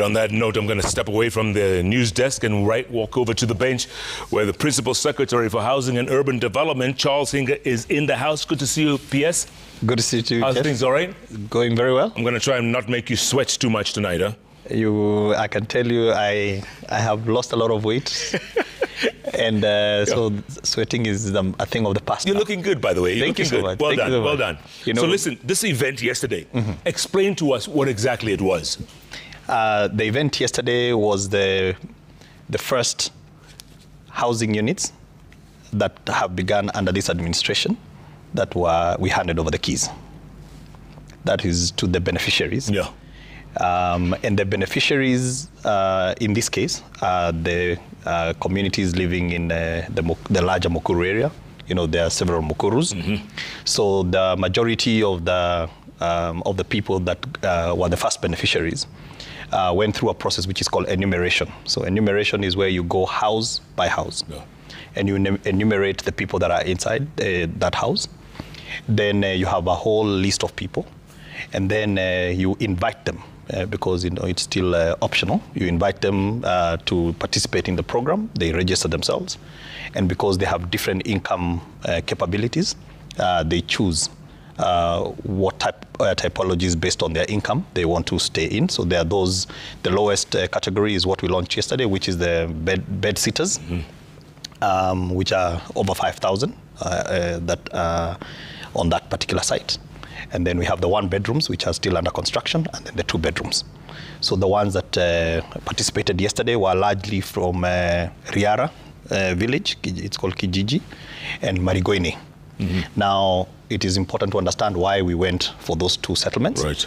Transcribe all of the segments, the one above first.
On that note, I'm going to step away from the news desk and walk over to the bench where the Principal Secretary for Housing and Urban Development, Charles Hinga, is in the house. Good to see you, PS. Good to see you too. How's things, all right? Going very well. I'm going to try and not make you sweat too much tonight, huh? I can tell you I have lost a lot of weight. And so sweating is a thing of the past. You're looking good, by the way. Thank you so much. Well done, well done. So listen, this event yesterday, explain to us what exactly it was. The event yesterday was the first housing units that have begun under this administration that we handed over the keys. That is to the beneficiaries. Yeah. And the beneficiaries, in this case, are the communities living in the larger Mukuru area. You know, there are several Mukurus. So the majority of the people that were the first beneficiaries went through a process which is called enumeration. So enumeration is where you go house by house, and you enumerate the people that are inside that house. Then you have a whole list of people, and then you invite them. Because it's still optional. You invite them to participate in the program. They register themselves. And because they have different income capabilities, they choose what typologies based on their income they want to stay in. So there are those, the lowest category is what we launched yesterday, which is the bed sitters, which are over 5,000 that are on that particular site. And then we have the 1 bedrooms, which are still under construction, and then the 2 bedrooms. So the ones that participated yesterday were largely from Riara village, it's called Kijiji, and Marigoine. Now, it is important to understand why we went for those 2 settlements. Right.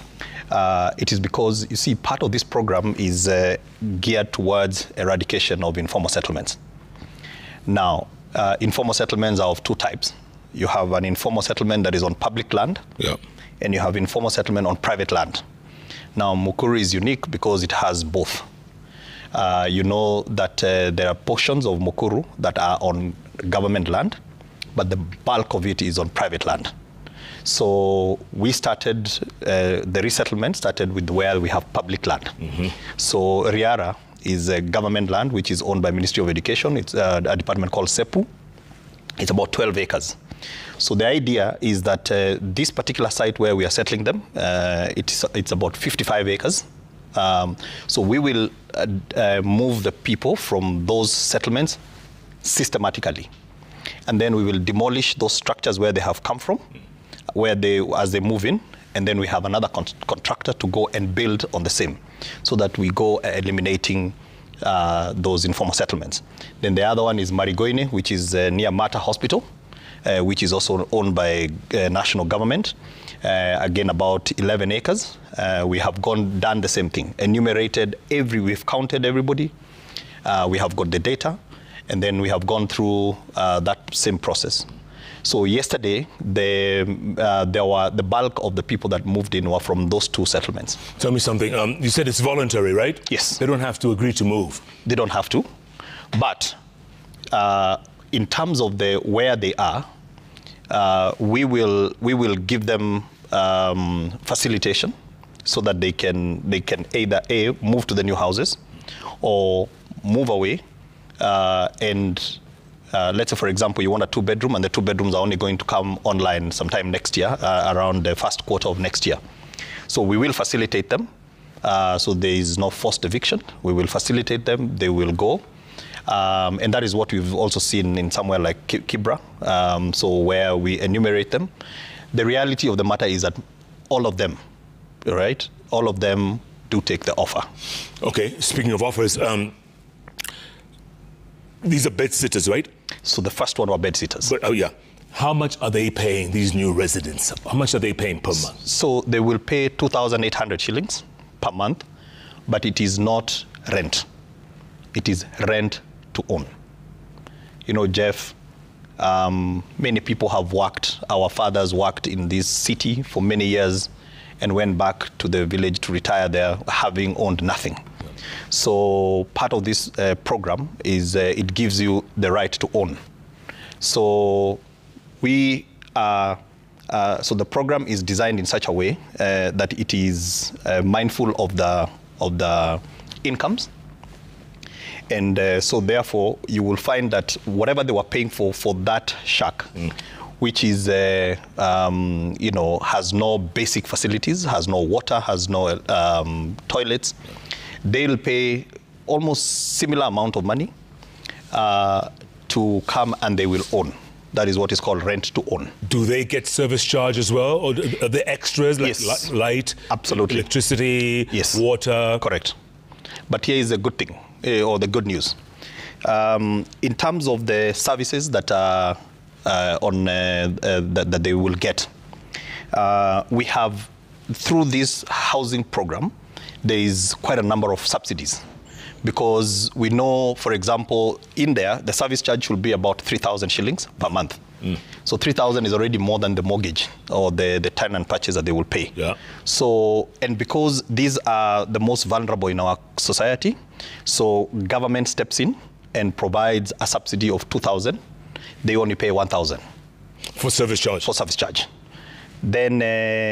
It is because, you see, part of this program is geared towards eradication of informal settlements. Now, informal settlements are of 2 types. You have an informal settlement that is on public land, and you have informal settlement on private land. Now, Mukuru is unique because it has both. You know that there are portions of Mukuru that are on government land, but the bulk of it is on private land. So we started, the resettlement started with where we have public land. So Riara is a government land which is owned by Ministry of Education. It's a department called SEPU. It's about 12 acres. So the idea is that this particular site where we are settling them, it's about 55 acres. So we will move the people from those settlements systematically. And then we will demolish those structures where they have come from, as they move in, and then we have another contractor to go and build on the same, so that we go eliminating those informal settlements. Then the other one is Marigoine, which is near Mata Hospital, which is also owned by national government. Again, about 11 acres. We have done the same thing, enumerated we've counted everybody. We have got the data, and then we have gone through that same process. So yesterday, the bulk of the people that moved in were from those 2 settlements. Tell me something. You said it's voluntary, right? Yes. They don't have to agree to move. They don't have to. But in terms of where they are, we will give them facilitation so that they can either move to the new houses or move away and let's say, for example, you want a 2-bedroom, and the 2 bedrooms are only going to come online sometime next year, around the first quarter of next year. So we will facilitate them. So there is no forced eviction. We will facilitate them. They will go. And that is what we've also seen in somewhere like Kibra, so where we enumerate them. The reality of the matter is that all of them, right, all of them do take the offer. Okay, speaking of offers, these are bed sitters, right? So the first one were bed sitters. But, how much are they paying, these new residents? How much are they paying per month? So they will pay 2,800 shillings per month, but it is not rent. It is rent to own. You know, Jeff, many people have worked, our fathers worked in this city for many years and went back to the village to retire there, having owned nothing. So part of this program is it gives you the right to own. So we are, so the program is designed in such a way that it is mindful of the incomes. And so therefore, you will find that whatever they were paying for that shack, which is, has no basic facilities, has no water, has no toilets, they'll pay almost similar amount of money to come, and they will own. That is what is called rent to own. Do they get service charge as well? Or are there extras like yes. Light, absolutely, electricity, yes. water? Correct. But here is the good thing, or the good news. In terms of the services that are that they will get, we have, through this housing program, there is quite a number of subsidies. Because we know, for example, in there, the service charge will be about 3,000 shillings per month. So 3,000 is already more than the mortgage or the tenant purchase that they will pay. Yeah. So, and because these are the most vulnerable in our society, so government steps in and provides a subsidy of 2,000. They only pay 1,000. For service charge? For service charge. Then...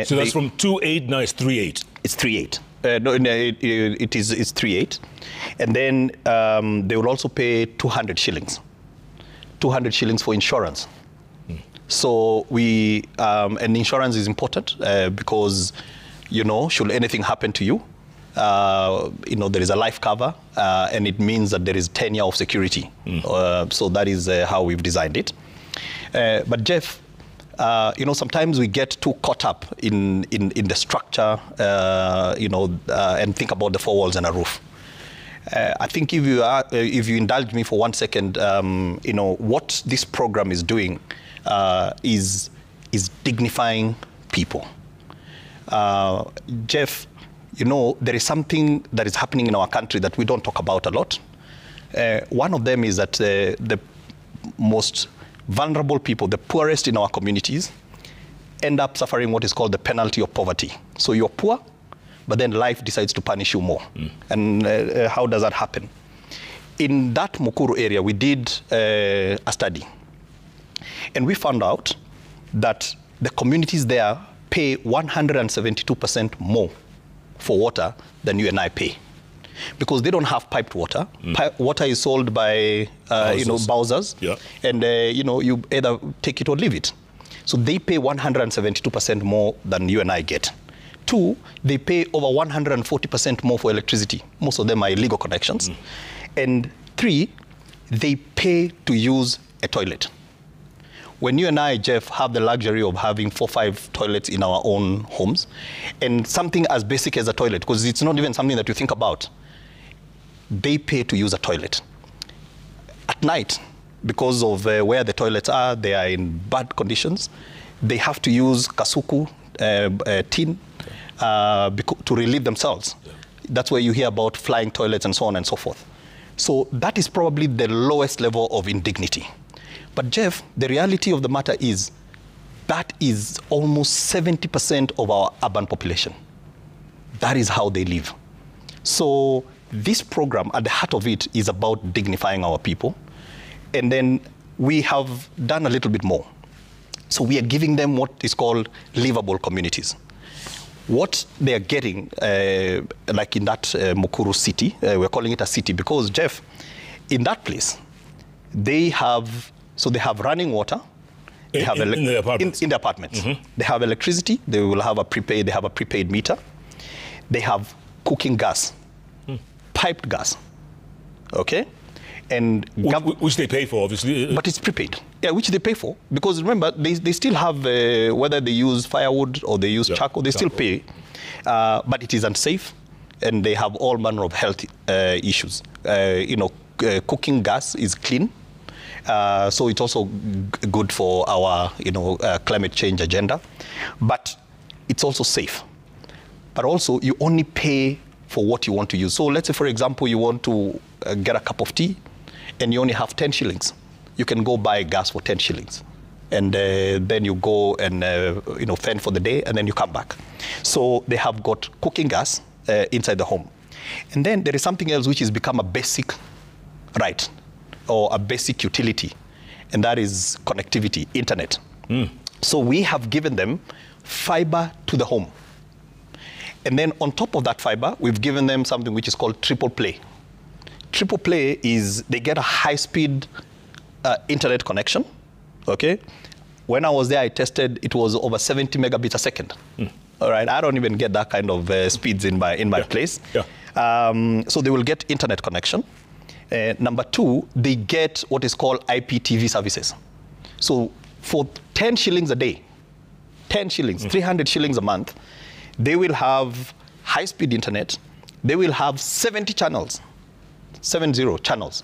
so that's from 2.8, now it's 3.8? It's 3.8. It's 3.8. And then they will also pay 200 shillings. 200 shillings for insurance. So we, and insurance is important because, should anything happen to you, there is a life cover, and it means that there is 10 years of security. So that is how we've designed it. But Jeff, sometimes we get too caught up in the structure, and think about the four walls and a roof. I think if you indulge me for 1 second, what this program is doing is dignifying people. Jeff, there is something that is happening in our country that we don't talk about a lot. One of them is that the most vulnerable people, the poorest in our communities, end up suffering what is called the penalty of poverty. So you're poor, but then life decides to punish you more. And how does that happen? In that Mukuru area, we did a study. And we found out that the communities there pay 172% more for water than you and I pay. Because they don't have piped water. Water is sold by, bowsers. Yeah. And, you either take it or leave it. So they pay 172% more than you and I get. 2, they pay over 140% more for electricity. Most of them are illegal connections. And 3, they pay to use a toilet. When you and I, Jeff, have the luxury of having 4 or 5 toilets in our own homes, and something as basic as a toilet, because it's not even something that you think about, they pay to use a toilet. At night, because of where the toilets are, they are in bad conditions. They have to use kasuku, tin, to relieve themselves. That's where you hear about flying toilets and so on and so forth. So that is probably the lowest level of indignity. But Jeff, the reality of the matter is that is almost 70% of our urban population. That is how they live. So this program, at the heart of it, is about dignifying our people. And then we have done a little bit more. So we are giving them what is called livable communities. What they are getting, like in that Mukuru city, we're calling it a city because, Jeff, in that place, they have running water. They have in the apartments. In the apartments. They have electricity. They will have a prepaid meter. They have cooking gas, piped gas. Okay? And which they pay for, obviously. But it's prepaid. Yeah, which they pay for. Because remember, they still have, whether they use firewood or they use charcoal, they still pay. But it is unsafe, and they have all manner of health issues. Cooking gas is clean. So it's also good for our, climate change agenda. But it's also safe. But also, you only pay for what you want to use. So let's say, for example, you want to get a cup of tea, and you only have 10 shillings. You can go buy gas for 10 shillings. And then you go and, fend for the day, and then you come back. So they have got cooking gas inside the home. And then there is something else which has become a basic right, or a basic utility, and that is connectivity, internet. So we have given them fiber to the home. And then on top of that fiber, we've given them something which is called triple play. Triple play is they get a high-speed internet connection, okay? When I was there, I tested, it was over 70 megabits a second. All right, I don't even get that kind of speeds in my place. So they will get internet connection. Number two, they get what is called IPTV services. So for 10 shillings a day, 10 shillings, 300 shillings a month, they will have high-speed internet. They will have 70 channels, 70 channels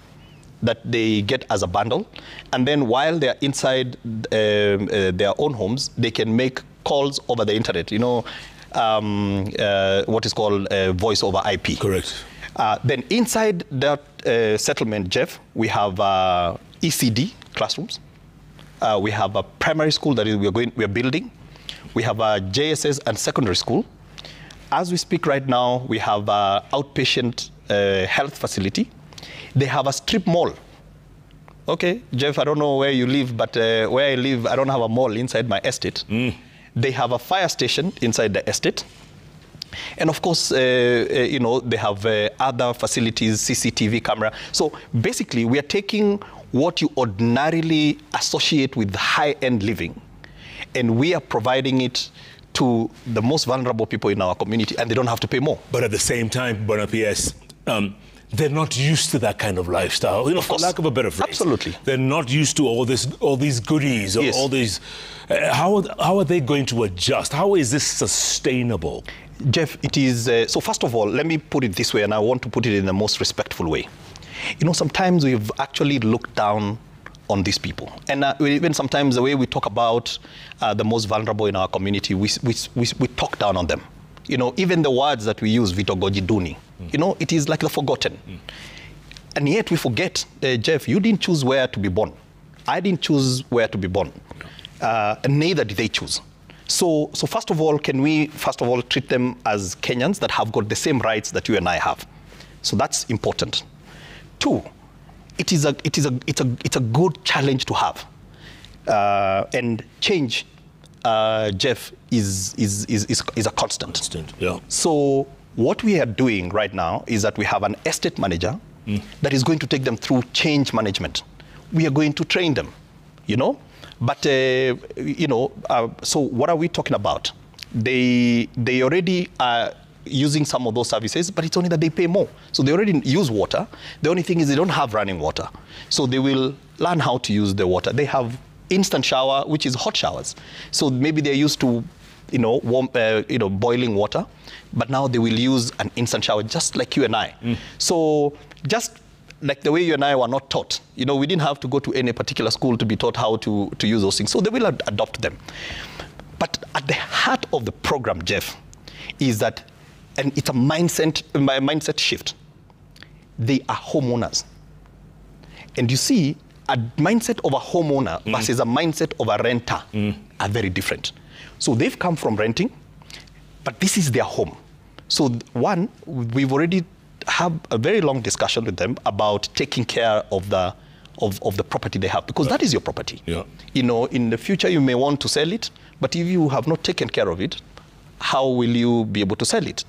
that they get as a bundle. And then while they're inside their own homes, they can make calls over the internet, you know, what is called voice over IP. Correct. Then inside that settlement, Jeff, we have ECD classrooms. We have a primary school that we are building. We have a JSS and secondary school. As we speak right now, we have an outpatient health facility. They have a strip mall. Okay, Jeff, I don't know where you live, but where I live, I don't have a mall inside my estate. They have a fire station inside the estate. And of course, you know, they have other facilities, CCTV camera. So basically, we are taking what you ordinarily associate with high-end living, and we are providing it to the most vulnerable people in our community, and they don't have to pay more. But at the same time, Bwana PS, they're not used to that kind of lifestyle, you know, for lack of a better phrase. Absolutely. They're not used to all these goodies, yes. All these. How are they going to adjust? How is this sustainable? Jeff, it is, so first of all, let me put it this way, and I want to put it in the most respectful way. You know, sometimes we've actually looked down on these people. And even sometimes the way we talk about the most vulnerable in our community, we talk down on them. You know, even the words that we use, Vitogoji Duni, you know, it is like the forgotten. And yet we forget, Jeff, you didn't choose where to be born. I didn't choose where to be born. And neither did they choose. So first of all, can we first of all treat them as Kenyans that have got the same rights that you and I have? So that's important. Two, it's a good challenge to have, and change, Jeff, is a constant. Yeah. So what we are doing right now is that we have an estate manager that is going to take them through change management. We are going to train them, you know. But, you know, so what are we talking about? They already are using some of those services, but it's only that they pay more. So they already use water. The only thing is they don't have running water. So they will learn how to use the water. They have instant shower, which is hot showers. So maybe they're used to, you know, warm, you know, boiling water, but now they will use an instant shower just like you and I. So just like the way you and I were not taught. You know, we didn't have to go to any particular school to be taught how to use those things. So they will adopt them. But at the heart of the program, Jeff, is that, and it's a mindset shift. They are homeowners. And you see, a mindset of a homeowner versus a mindset of a renter are very different. So they've come from renting, but this is their home. So one, we've already have a very long discussion with them about taking care of the property they have, because that is your property. Yeah. You know, in the future you may want to sell it, but if you have not taken care of it, how will you be able to sell it?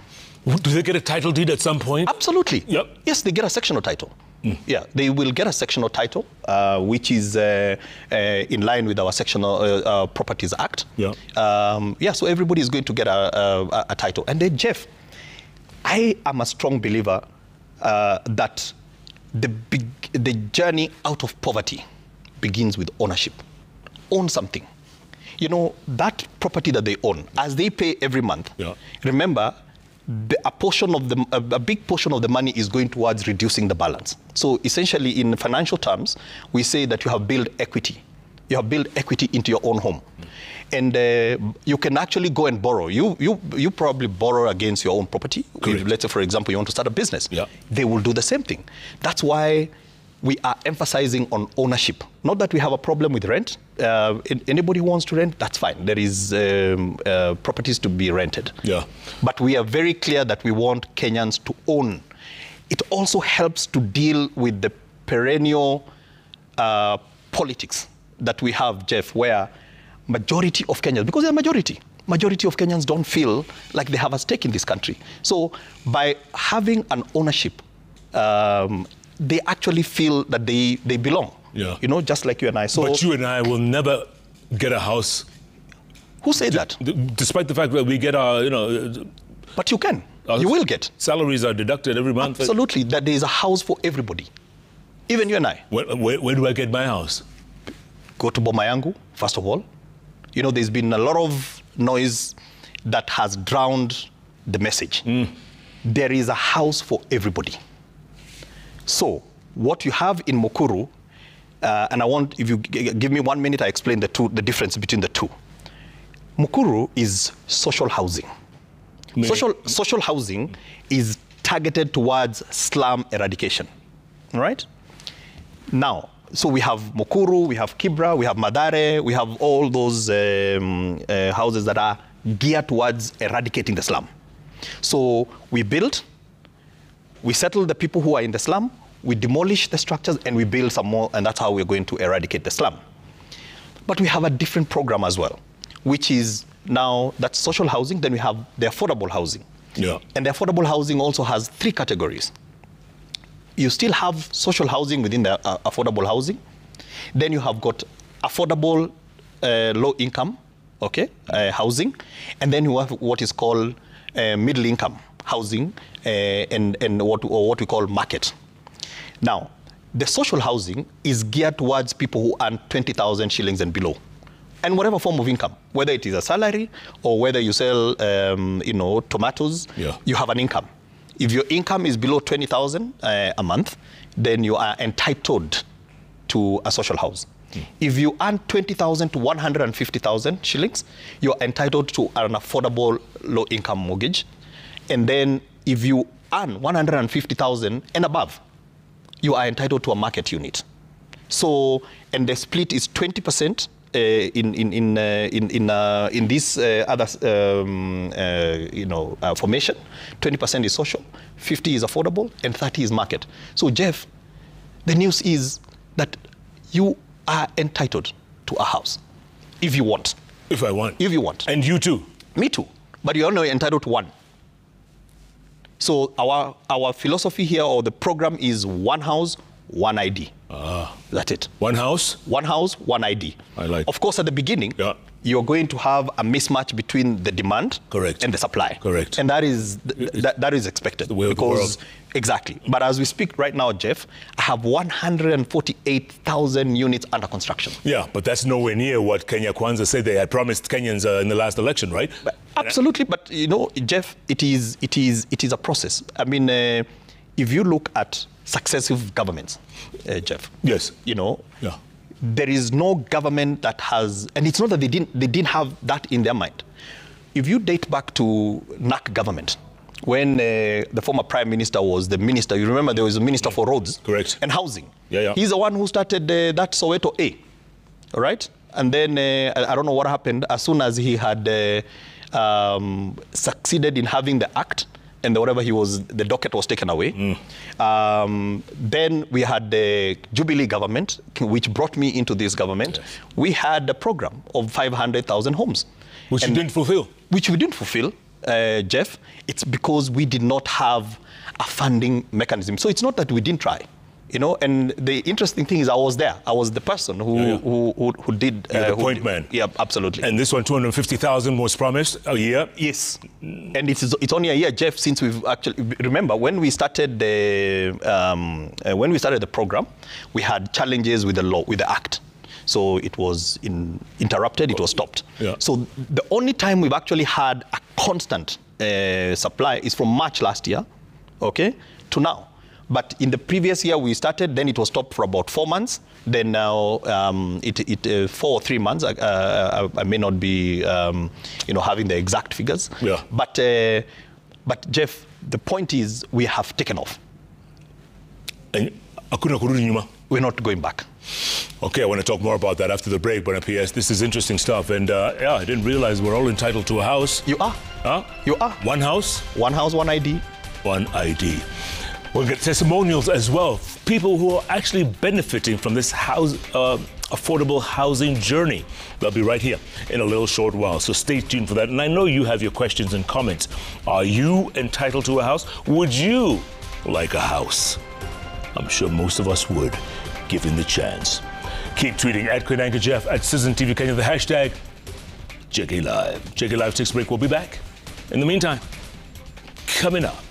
Do they get a title deed at some point? Absolutely. Yep. Yes, they get a sectional title. Yeah, they will get a sectional title, which is in line with our Sectional Properties Act. Yeah. Yeah, so everybody is going to get a title. And then, Jeff, I am a strong believer that the journey out of poverty begins with ownership. Own something. You know, that property that they own, as they pay every month, remember, a big portion of the money is going towards reducing the balance. So essentially, in financial terms, we say that you have built equity. You have built equity into your own home. And you can actually go and borrow. You probably borrow against your own property. If, let's say, for example, you want to start a business. Yeah. They will do the same thing. That's why we are emphasizing on ownership. Not that we have a problem with rent. Anybody who wants to rent, that's fine. There is properties to be rented. Yeah. But we are very clear that we want Kenyans to own. It also helps to deal with the perennial politics that we have, Jeff, where majority of Kenyans, because they're majority, majority of Kenyans don't feel like they have a stake in this country. So by having an ownership, they actually feel that they belong. Yeah. You know, just like you and I. So, but you and I will never get a house. Who said that? Despite the fact that we get our, you know... But you can. You will get. Salaries are deducted every month. Absolutely. That there is a house for everybody. Even you and I. Where do I get my house? Go to Boma Yangu, first of all. You know, there's been a lot of noise that has drowned the message. There is a house for everybody. So what you have in Mukuru, and I want, if you give me 1 minute, I explain the difference between the two. Mukuru is social housing. Social housing is targeted towards slum eradication, all right? Now, so we have Mukuru, we have Kibra, we have Madare, we have all those houses that are geared towards eradicating the slum. So we build, we settle the people who are in the slum, we demolish the structures, and we build some more, and that's how we're going to eradicate the slum. But we have a different program as well, which is now that's social housing, then we have the affordable housing. Yeah. And the affordable housing also has 3 categories. You still have social housing within the affordable housing. Then you have got affordable low income, okay, housing. And then you have what is called middle income housing and what we call market. Now, the social housing is geared towards people who earn 20,000 shillings and below. And whatever form of income, whether it is a salary or whether you sell, you know, tomatoes, you have an income. If your income is below 20,000 a month, then you are entitled to a social house. If you earn 20,000 to 150,000 shillings, you're entitled to an affordable low-income mortgage. And then if you earn 150,000 and above, you are entitled to a market unit. So, and the split is 20% in this other you know, formation. 20% is social, 50 is affordable, and 30 is market. So Jeff, the news is that you are entitled to a house if you want. If I want. If you want. And you too. Me too. But you're only entitled to one. So our philosophy here, or the program, is one house, one ID. That's it. One house? One house, one ID. I like. Of course, at the beginning, you're going to have a mismatch between the demand and the supply. Correct. And that is expected. The way of the world. Exactly. But as we speak right now, Jeff, I have 148,000 units under construction. Yeah, but that's nowhere near what Kenya Kwanza said they had promised Kenyans in the last election, right? Absolutely. But you know, Jeff, it is a process. I mean, if you look at successive governments, Jeff. Yes. You know, there is no government that has, and it's not that they didn't have that in their mind. If you date back to NAC government, when the former prime minister was the minister, you remember there was a minister for roads. Correct. And housing. Yeah. He's the one who started that Soweto A, all right? And then I don't know what happened. As soon as he had succeeded in having the act, and whatever the docket was taken away. Then we had the Jubilee government, which brought me into this government. Yes. We had a program of 500,000 homes. Which you didn't fulfill. Which we didn't fulfill, Jeff. It's because we did not have a funding mechanism. So it's not that we didn't try. You know, and the interesting thing is I was there. I was the person who did... the point man. Yeah, absolutely. And this one, 250,000 was promised a year? Yes. And it's only a year, Jeff, since we've actually... Remember, when we started the program, we had challenges with the law, with the act. So it was interrupted, it was stopped. Yeah. So the only time we've actually had a constant supply is from March last year, okay, to now. But in the previous year we started, then it was stopped for about 4 months. Then now 4 or 3 months. I may not be, you know, having the exact figures. Yeah. But Jeff, the point is we have taken off. And we're not going back. Okay, I want to talk more about that after the break. But P.S., this is interesting stuff. And yeah, I didn't realize we're all entitled to a house. You are. Huh? You are. One house. One house, one ID. One ID. We'll get testimonials as well. People who are actually benefiting from this house, affordable housing journey. They'll be right here in a little short while, so stay tuned for that. And I know you have your questions and comments. Are you entitled to a house? Would you like a house? I'm sure most of us would, given the chance. Keep tweeting at Queen Anchor Jeff, at Citizen TV Kenya, the hashtag JKLive. JKLive takes a break. We'll be back. In the meantime, coming up,